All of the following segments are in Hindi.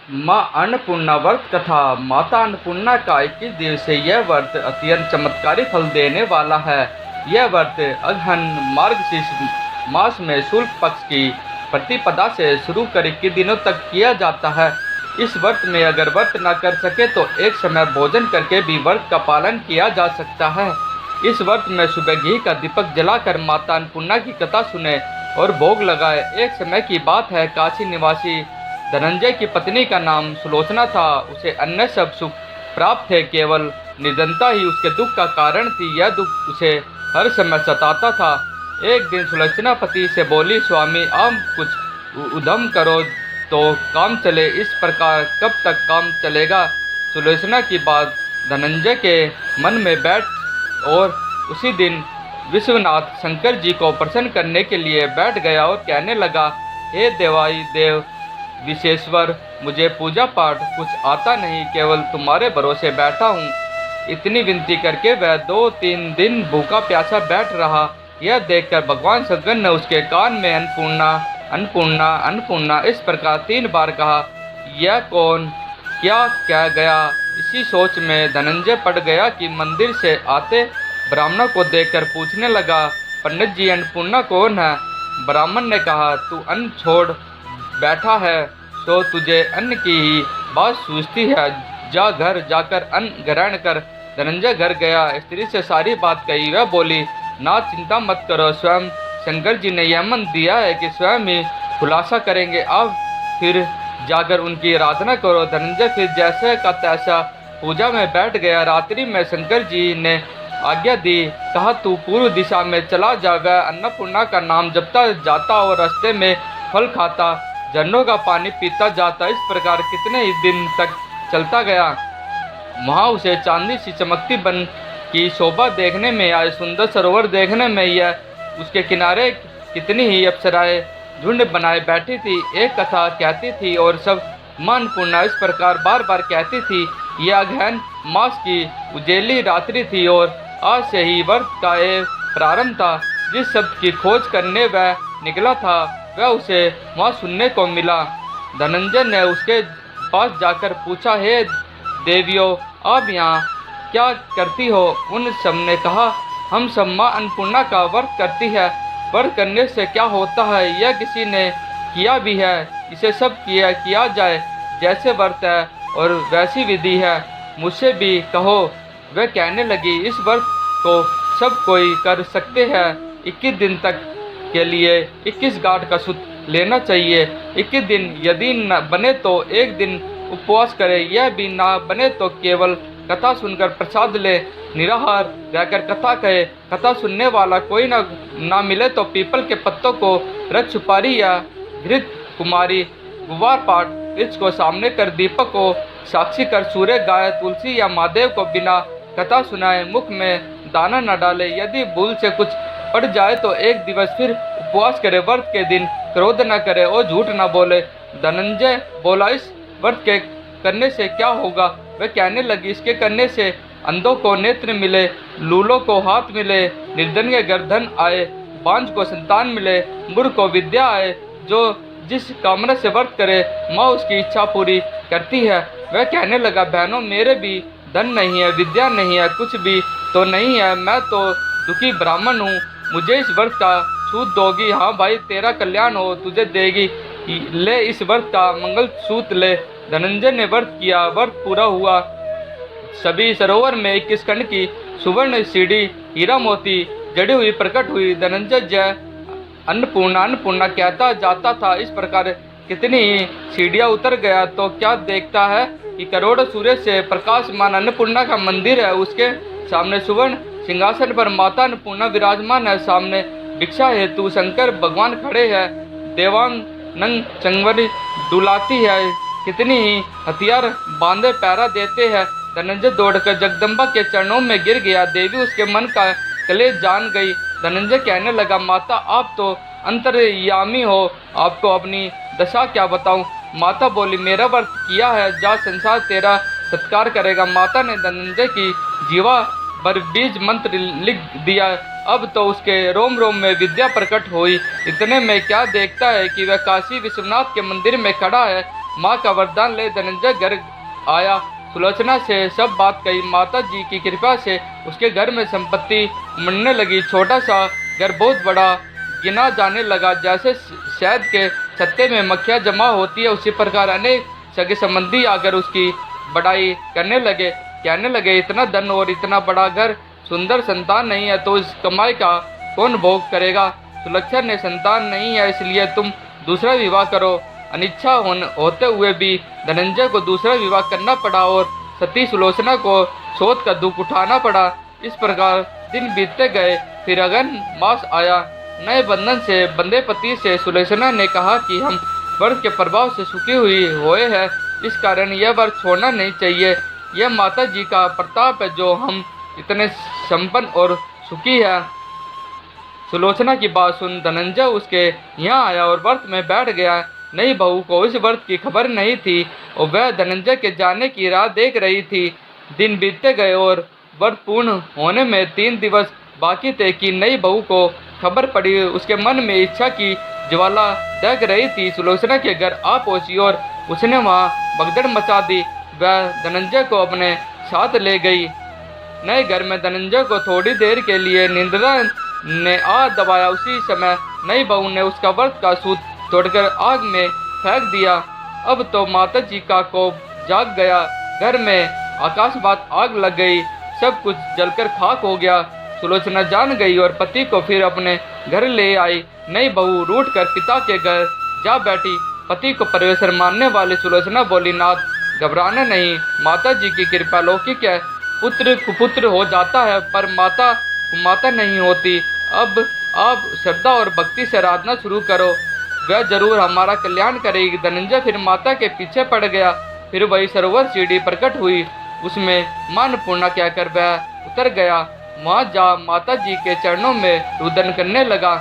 माँ अन्नपूर्णा व्रत कथा। माता अन्नपूर्णा का 21 दिवसीय यह व्रत अत्यंत चमत्कारी फल देने वाला है। यह व्रत अगहन मार्गशीर्ष मास में शुक्ल पक्ष की प्रतिपदा से शुरू कर 21 दिनों तक किया जाता है। इस व्रत में अगर व्रत न कर सके तो एक समय भोजन करके भी व्रत का पालन किया जा सकता है। इस व्रत में सुबह घी का दीपक जलाकर माता अन्नपूर्णा की कथा सुने और भोग लगाए। एक समय की बात है, काशी निवासी धनंजय की पत्नी का नाम सुलोचना था। उसे अन्य सब सुख प्राप्त थे, केवल निर्धनता ही उसके दुख का कारण थी। यह दुख उसे हर समय सताता था। एक दिन सुलोचना पति से बोली, स्वामी आप कुछ उद्यम करो तो काम चले, इस प्रकार कब तक काम चलेगा। सुलोचना की बात धनंजय के मन में बैठ और उसी दिन विश्वनाथ शंकर जी को प्रसन्न करने के लिए बैठ गया और कहने लगा, हे देवाई देव विशेश्वर, मुझे पूजा पाठ कुछ आता नहीं, केवल तुम्हारे भरोसे बैठा हूँ। इतनी विनती करके वह 2-3 दिन भूखा प्यासा बैठ रहा। यह देखकर भगवान शंकर ने उसके कान में अन्नपूर्णा अन्नपूर्णा अन्नपूर्णा इस प्रकार 3 बार कहा। यह कौन क्या कह गया, इसी सोच में धनंजय पड़ गया कि मंदिर से आते ब्राह्मणों को देखकर पूछने लगा, पंडित जी अन्नपूर्णा कौन है। ब्राह्मण ने कहा, तू अन्न छोड़ बैठा है तो तुझे अन्न की ही बात सूझती है, जा घर जाकर अन्न ग्रहण कर। धनंजय घर गया, स्त्री से सारी बात कही। वह बोली, ना चिंता मत करो, स्वयं शंकर जी ने यह मन दिया है कि स्वयं ही खुलासा करेंगे, अब फिर जाकर उनकी आराधना करो। धनंजय फिर जैसे का तैसा पूजा में बैठ गया। रात्रि में शंकर जी ने आज्ञा दी, कहा तू पूर्व दिशा में चला जा। वह अन्नपूर्णा का नाम जपता जाता और रास्ते में फल खाता, झरनों का पानी पीता जाता। इस प्रकार कितने ही दिन तक चलता गया। वहाँ उसे चांदी सी चमकती बन की शोभा देखने में आए। सुंदर सरोवर देखने में यह उसके किनारे कितनी ही अप्सराएं झुंड बनाए बैठी थी। एक कथा कहती थी और सब मां अन्नपूर्णा इस प्रकार बार बार कहती थी। यह अगहन मास की उजेली रात्रि थी और आज से ही व्रत का एक प्रारंभ था। जिस शब्द की खोज करने वह निकला था वह उसे वहाँ सुनने को मिला। धनंजय ने उसके पास जाकर पूछा, हे देवियों आप यहाँ क्या करती हो। उन सब ने कहा, हम सब माँ अन्नपूर्णा का व्रत करती है। व्रत करने से क्या होता है, यह किसी ने किया भी है, इसे सब किया जाए। जैसे व्रत है और वैसी विधि है, मुझसे भी कहो। वह कहने लगी, इस व्रत को सब कोई कर सकते हैं। 21 दिन तक के लिए 21 गांठ का सूत लेना चाहिए। 21 दिन यदि न बने तो एक दिन उपवास करे, यह भी ना बने तो केवल कथा सुनकर प्रसाद ले, निराहार रहकर कथा कहे। कथा सुनने वाला कोई ना मिले तो पीपल के पत्तों को रख, सुपारी या घृत कुमारी गुवार पाठ वृक्ष को सामने कर, दीपक को साक्षी कर, सूर्य गाय तुलसी या महादेव को बिना कथा सुनाए मुख में दाना न डाले। यदि भूल से कुछ पड़ जाए तो एक दिवस फिर उपवास करे। व्रत के दिन क्रोध न करे और झूठ न बोले। धनंजय बोला, इस व्रत के करने से क्या होगा। वह कहने लगी, इसके करने से अंधों को नेत्र मिले, लूलों को हाथ मिले, निर्धन के घर धन आए, बांझ को संतान मिले, मूर्ख को विद्या आए। जो जिस कामना से व्रत करे माँ उसकी इच्छा पूरी करती है। वह कहने लगा, बहनों मेरे भी धन नहीं है, विद्या नहीं है, कुछ भी तो नहीं है, मैं तो दुखी ब्राह्मण हूँ, मुझे इस व्रत का सूत दोगी। हाँ भाई, तेरा कल्याण हो, तुझे देगी, ले इस व्रत का मंगल सूत ले। धनंजय ने व्रत किया, व्रत पूरा हुआ। सभी सरोवर में 21 खंड की सुवर्ण सीढ़ी हीरा मोती जड़ी हुई प्रकट हुई। धनंजय जय अन्नपूर्णा अन्नपूर्णा कहता जाता था। इस प्रकार कितनी ही सीढ़ियाँ उतर गया तो क्या देखता है कि करोड़ों सूर्य से प्रकाशमान अन्नपूर्णा का मंदिर है। उसके सामने सुवर्ण सिंहासन पर माता अन्नपूर्णा विराजमान है। सामने भिक्षा हेतु शंकर भगवान खड़े हैं। देवांगन चंगवरी डुलाती है, कितनी ही हथियार बांधे पहरा देते हैं। धनंजय दौड़कर जगदम्बा के चरणों में गिर गया। देवी उसके मन का कलेश जान गई। धनंजय कहने लगा, माता आप तो अंतर्यामी हो, आपको अपनी दशा क्या बताऊं। माता बोली, मेरा व्रत किया है, जा संसार तेरा सत्कार करेगा। माता ने धनंजय की जीवा पर बीज मंत्र लिख दिया। अब तो उसके रोम रोम में विद्या प्रकट हुई। इतने में क्या देखता है कि वह काशी विश्वनाथ के मंदिर में खड़ा है। माँ का वरदान ले धनंजय घर आया। सुलोचना से सब बात कही। माता जी की कृपा से उसके घर में संपत्ति उमड़ने लगी। छोटा सा घर बहुत बड़ा गिना जाने लगा। जैसे शहद के छत्ते में मक्खियाँ जमा होती है, उसी प्रकार अनेक सगे संबंधी आकर उसकी बड़ाई करने लगे। कहने लगे, इतना धन और इतना बड़ा घर, सुंदर संतान नहीं है तो इस कमाई का कौन भोग करेगा। सुलक्षणा ने संतान नहीं है इसलिए तुम दूसरा विवाह करो। अनिच्छा होते हुए भी धनंजय को दूसरा विवाह करना पड़ा और सती सुलोचना को शोध का दुख उठाना पड़ा। इस प्रकार दिन बीतते गए। फिर अगन मास आया। नए बंधन से बंधे पति से सुलोचना ने कहा कि हम व्रत के प्रभाव से सुखी हुए हैं, इस कारण यह व्रत छोड़ना नहीं चाहिए। यह माता जी का प्रताप है जो हम इतने संपन्न और सुखी है। सुलोचना की बात सुन धनंजय उसके यहाँ आया और व्रत में बैठ गया। नई बहू को इस व्रत की खबर नहीं थी और वह धनंजय के जाने की राह देख रही थी। दिन बीतते गए और व्रत पूर्ण होने में 3 दिवस बाकी थे कि नई बहू को खबर पड़ी। उसके मन में इच्छा की ज्वाला दहक रही थी। सुलोचना के घर आ पहुंची और उसने वहां भगदड़ मचा दी। वह धनंजय को अपने साथ ले गई। नए घर में धनंजय को थोड़ी देर के लिए निंद्रा ने आ दबाया। उसी समय नई बहू ने उसका व्रत का सूत तोड़कर आग में फेंक दिया। अब तो माता जी का कोप जाग गया। घर में आकाशपात आग लग गई। सब कुछ जलकर खाक हो गया। सुलोचना जान गई और पति को फिर अपने घर ले आई। नई बहू रूठ कर पिता के घर जा बैठी। पति को परमेश्वर मानने वाली सुलोचना बोली, नाथ घबराना नहीं, माता जी की कृपा लौकिक है। पुत्र कुपुत्र हो जाता है पर माता नहीं होती। अब आप श्रद्धा और भक्ति से आराधना शुरू करो, वह जरूर हमारा कल्याण करेगी। धनंजय फिर माता के पीछे पड़ गया। फिर वही सरोवर सीढ़ी प्रकट हुई, उसमें मां अन्नपूर्णा कहकर वह उतर गया। वहां जा माता जी के चरणों में रुदन करने लगा।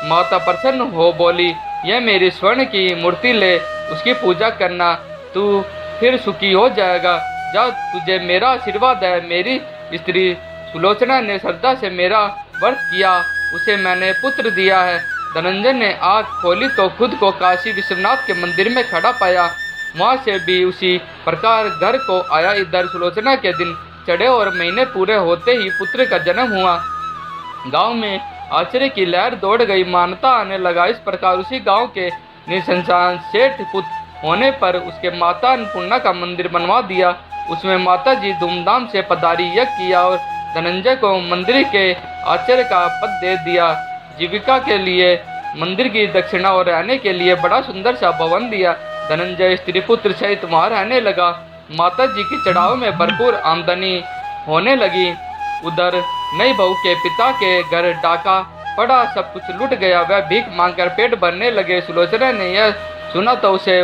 माता प्रसन्न हो बोली, यह मेरी स्वर्ण की मूर्ति ले, उसकी पूजा करना, तू फिर सुखी हो जाएगा। जा, तुझे मेरा आशीर्वाद है। मेरी स्त्री सुलोचना ने श्रद्धा से मेरा व्रत किया, उसे मैंने पुत्र दिया है। धनंजय ने आँख खोली तो खुद को काशी विश्वनाथ के मंदिर में खड़ा पाया। वहाँ से भी उसी प्रकार घर को आया। इधर सुलोचना के दिन चढ़े और महीने पूरे होते ही पुत्र का जन्म हुआ। गांव में आश्चर्य की लहर दौड़ गई। मान्यता आने लगा। इस प्रकार उसी गांव के निसंतान सेठ पुत्र होने पर उसके माता अन्नपूर्णा का मंदिर बनवा दिया। उसमें माता जी धूमधाम से पधारी, यज्ञ किया और धनंजय को मंदिर के आचार्य का पद दे दिया। जीविका के लिए मंदिर की दक्षिणा और रहने के लिए बड़ा सुंदर सा भवन दिया। धनंजय स्त्री पुत्र सहित वहाँ रहने लगा। माता जी की चढ़ाव में भरपूर आमदनी होने लगी। उधर नई बहू के पिता के घर डाका पड़ा, सब कुछ लूट गया। वह भीख मांगकर पेट भरने लगे। सुलोचना ने यह सुना तो उसे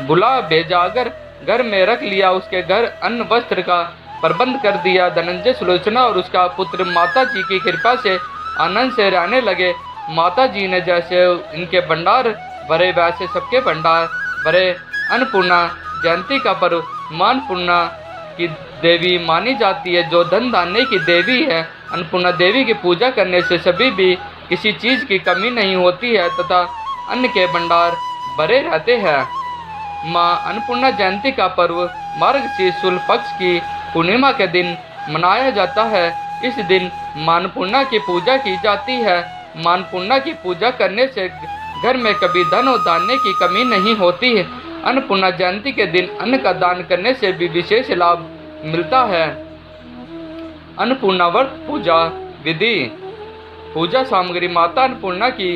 बुला भेजा, अगर घर में रख लिया। उसके घर अन्न वस्त्र का प्रबंध कर दिया। धनंजय, सुलोचना और उसका पुत्र माता जी की कृपा से आनंद से रहने लगे। माता जी ने जैसे इनके भंडार भरे वैसे सबके भंडार भरे। अन्नपूर्णा जयंती का पर्व मां अन्नपूर्णा की देवी मानी जाती है, जो धन धान्य की देवी है। अन्नपूर्णा देवी की पूजा करने से सभी भी किसी चीज़ की कमी नहीं होती है तथा अन्न के भंडार भरे रहते हैं। मां अन्नपूर्णा जयंती का पर्व मार्गशीर्ष शुक्ल पक्ष की पूर्णिमा के दिन मनाया जाता है। इस दिन मां अन्नपूर्णा की पूजा की जाती है। मां अन्नपूर्णा की पूजा करने से घर में कभी धन और धान्य की कमी नहीं होती है। अन्नपूर्णा जयंती के दिन अन्न का दान करने से भी विशेष लाभ मिलता है। अन्नपूर्णा व्रत पूजा विधि। पूजा सामग्री: माता अन्नपूर्णा की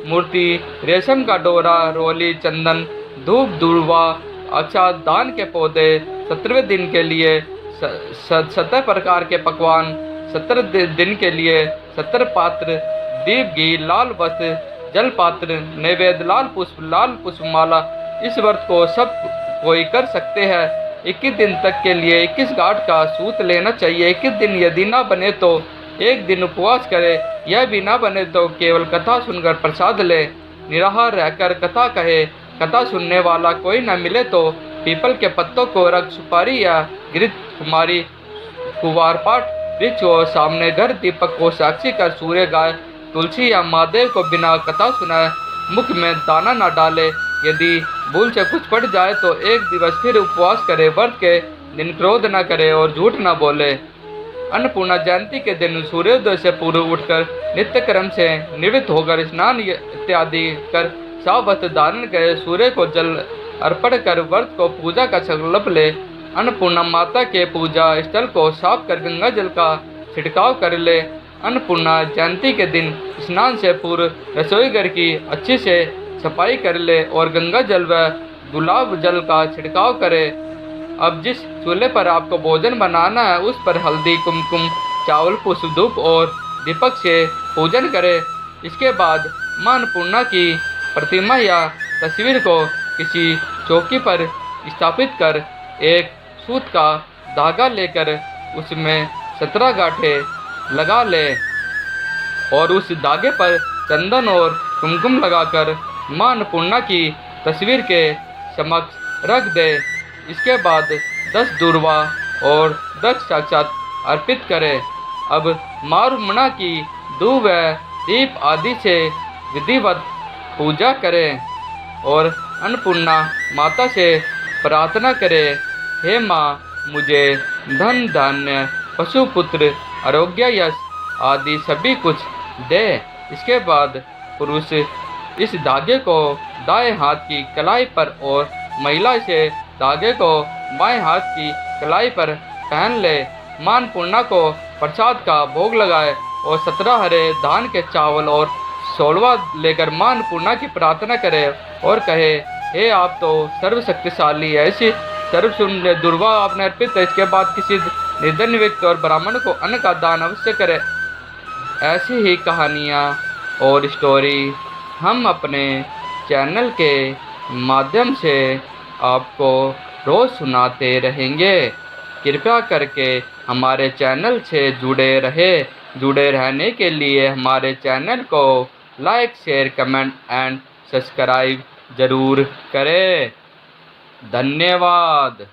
मूर्ति, रेशम का डोरा, रोली, चंदन, धूप, दूर्वा, अक्षत, दान के पौधे। 17वें दिन के लिए 70 प्रकार के पकवान। 70 दिन के लिए 70 पात्र, दीप, घी, लाल वस्त्र, जल पात्र, नैवेद्य, लाल पुष्प माला। इस व्रत को सब कोई कर सकते हैं। 21 दिन तक के लिए 21 गांठ का सूत लेना चाहिए। 21 दिन यदि ना बने तो एक दिन उपवास करे। यह भी ना बने तो केवल कथा सुनकर प्रसाद ले। निराहार रहकर कथा कहे। कथा सुनने वाला कोई न मिले तो पीपल के पत्तों को रख, सुपारी या घृत, कुमारी, कुवार पाठ, वृक्ष और सामने घर, दीपक को साक्षी कर सूर्य, गाय, तुलसी या महादेव को बिना कथा सुनाए मुख में दाना न डाले। यदि भूल से कुछ पड़ जाए तो एक दिवस फिर उपवास करे, व्रत के दिन क्रोध न करे और झूठ न बोले। अन्नपूर्णा जयंती के दिन सूर्योदय से पूर्व उठकर नित्य कर्म से निवृत्त होकर स्नान इत्यादि कर साफ वस्त्र धारण करे, सूर्य को जल अर्पण कर व्रत को पूजा का संकल्प ले। अन्नपूर्णा माता के पूजा स्थल को साफ कर गंगा जल का छिड़काव कर ले। अन्नपूर्णा जयंती के दिन स्नान से पूर्व रसोई घर की अच्छी से सफाई कर ले और गंगा जल व गुलाब जल का छिड़काव करे। अब जिस चूल्हे पर आपको भोजन बनाना है उस पर हल्दी, कुमकुम, चावल, पुष्प, धूप और दीपक से पूजन करें। इसके बाद मां अन्नपूर्णा की प्रतिमा या तस्वीर को किसी चौकी पर स्थापित कर एक सूत का धागा लेकर उसमें 17 गांठें लगा ले और उस धागे पर चंदन और कुमकुम लगाकर मां अन्नपूर्णा की तस्वीर के समक्ष रख दे। इसके बाद 10 दूर्वा और 10 साक्षात अर्पित करें। अब मां अन्नपूर्णा की दूब व दीप आदि से विधिवत पूजा करें और अन्नपूर्णा माता से प्रार्थना करें, हे माँ, मुझे धन, धान्य, पशु, पुत्र, आरोग्य, यश आदि सभी कुछ दे। इसके बाद पुरुष इस धागे को दाएं हाथ की कलाई पर और महिला इसे धागे को बाएं हाथ की कलाई पर पहन ले। मां अन्नपूर्णा को प्रसाद का भोग लगाए और 17 हरे धान के चावल और 16वां लेकर मां अन्नपूर्णा की प्रार्थना करे और कहे, हे आप तो सर्वशक्तिशाली, ऐसी सर्वशून्य दुर्वा आपने अर्पित है। इसके बाद किसी निर्धन व्यक्ति और ब्राह्मण को अन्न का दान अवश्य करें। ऐसी ही कहानियाँ और स्टोरी हम अपने चैनल के माध्यम से आपको रोज़ सुनाते रहेंगे। कृपया करके हमारे चैनल से जुड़े रहने के लिए हमारे चैनल को like, share, comment and subscribe ज़रूर करें। धन्यवाद।